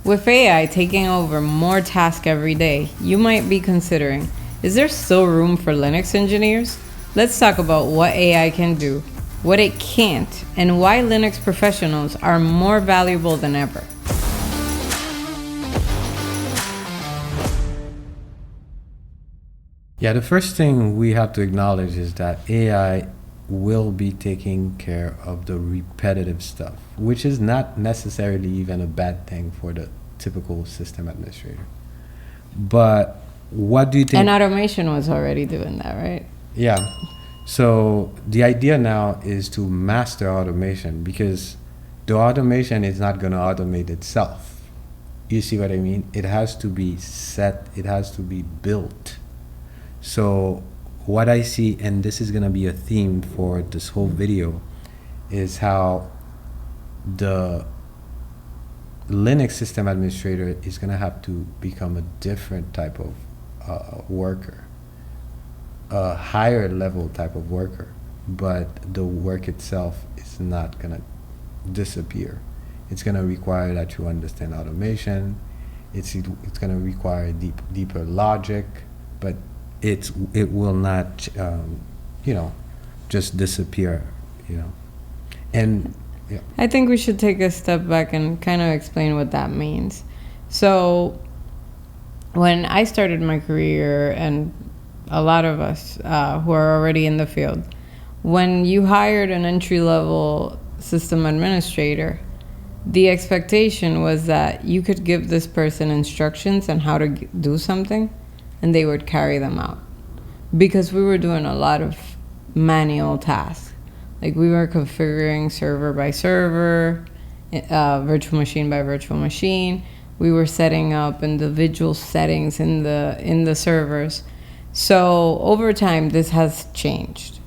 With AI taking over more tasks every day, you might be considering, is there still room for Linux engineers? Let's talk about what AI can do, what it can't, and why Linux professionals are more valuable than ever. Yeah, the first thing we have to acknowledge is that AI will be taking care of the repetitive stuff, which is not necessarily even a bad thing for the typical system administrator. But what do you think? And automation was already doing that, right? Yeah. So the idea now is to master automation, because the automation is not going to automate itself. You see what I mean? It has to be set, it has to be built. So what I see, and this is going to be a theme for this whole video, is how the Linux system administrator is going to have to become a different type of worker, a higher level type of worker, but the work itself is not going to disappear. It's going to require that you understand automation. It's going to require deeper logic, but it will not just disappear, and yeah. I think we should take a step back and kind of explain what that means. So when I started my career, and a lot of us who are already in the field, when you hired an entry-level system administrator, the expectation was that you could give this person instructions on how to do something, and they would carry them out. Because we were doing a lot of manual tasks. Like we were configuring server by server, virtual machine by virtual machine. We were setting up individual settings in the servers. So over time, this has changed.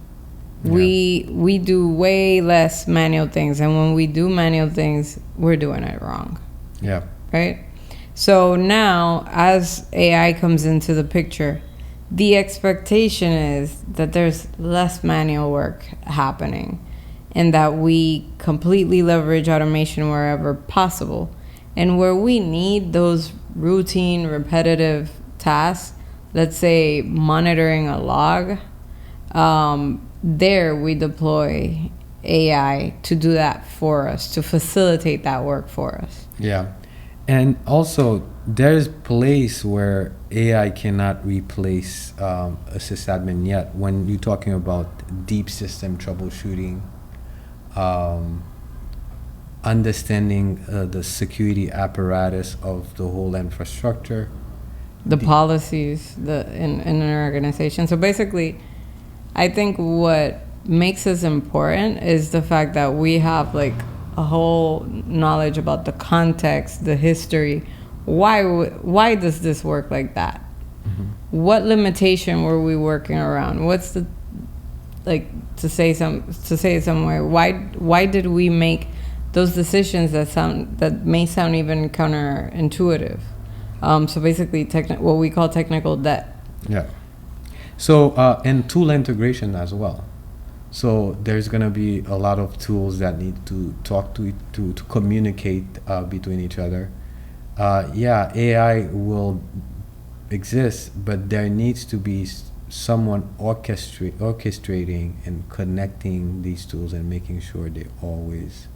Yeah. We do way less manual things, and when we do manual things, we're doing it wrong. Yeah. Right? So now, as AI comes into the picture, the expectation is that there's less manual work happening, and that we completely leverage automation wherever possible. And where we need those routine, repetitive tasks, let's say monitoring a log, there we deploy AI to do that for us, to facilitate that work for us. Yeah. And also, there's place where AI cannot replace a sysadmin yet. When you're talking about deep system troubleshooting, understanding the security apparatus of the whole infrastructure, the policies in an organization. So basically, I think what makes us important is the fact that we have like a whole knowledge about the context, the history. Why does this work like that? Mm-hmm. What limitation were we working around? What's the, like, to say it somewhere, why did we make those decisions that may sound even counterintuitive? So basically what we call technical debt. Yeah. So and tool integration as well. So there's going to be a lot of tools that need to talk to communicate between each other. Yeah, AI will exist, but there needs to be someone orchestrating and connecting these tools and making sure they always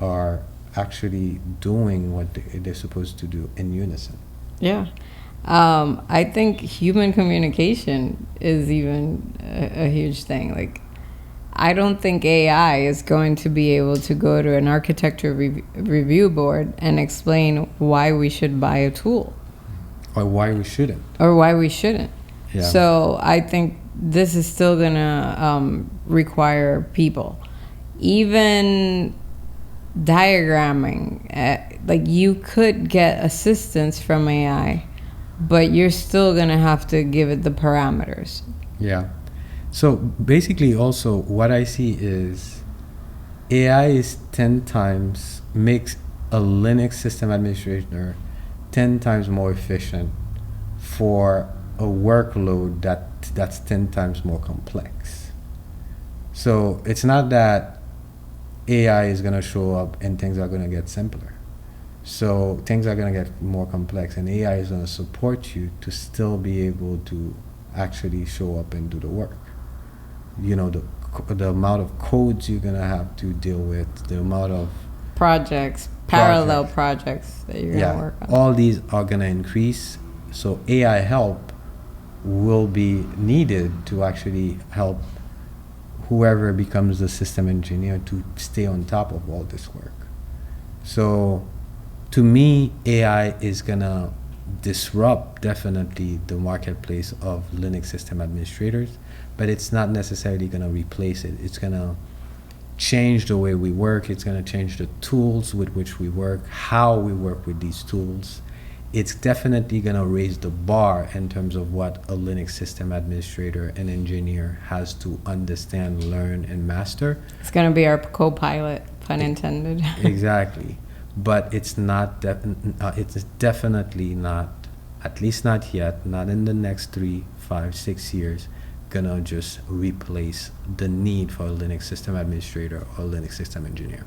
are actually doing what they're supposed to do in unison. Yeah. I think human communication is even a huge thing. Like, I don't think AI is going to be able to go to an architecture review board and explain why we should buy a tool. Or why we shouldn't. Yeah. So I think this is still going to require people. Even diagramming, like you could get assistance from AI, but you're still going to have to give it the parameters. Yeah. So basically also what I see is AI is 10 times, makes a Linux system administrator 10 times more efficient for a workload that's 10 times more complex. So it's not that AI is going to show up and things are going to get simpler. So things are going to get more complex, and AI is going to support you to still be able to actually show up and do the work. You know, the amount of codes you're going to have to deal with, the amount of parallel projects that you're going to work on. All these are going to increase. So AI help will be needed to actually help whoever becomes the system engineer to stay on top of all this work. So to me, AI is going to disrupt definitely the marketplace of Linux system administrators, but it's not necessarily going to replace it. It's going to change the way we work. It's going to change the tools with which we work, how we work with these tools. It's definitely going to raise the bar in terms of what a Linux system administrator and engineer has to understand, learn, and master. It's going to be our co-pilot, pun intended. Exactly. But it's not. It's definitely not. At least not yet. Not in the next 3, 5, 6 years. Gonna just replace the need for a Linux system administrator or Linux system engineer.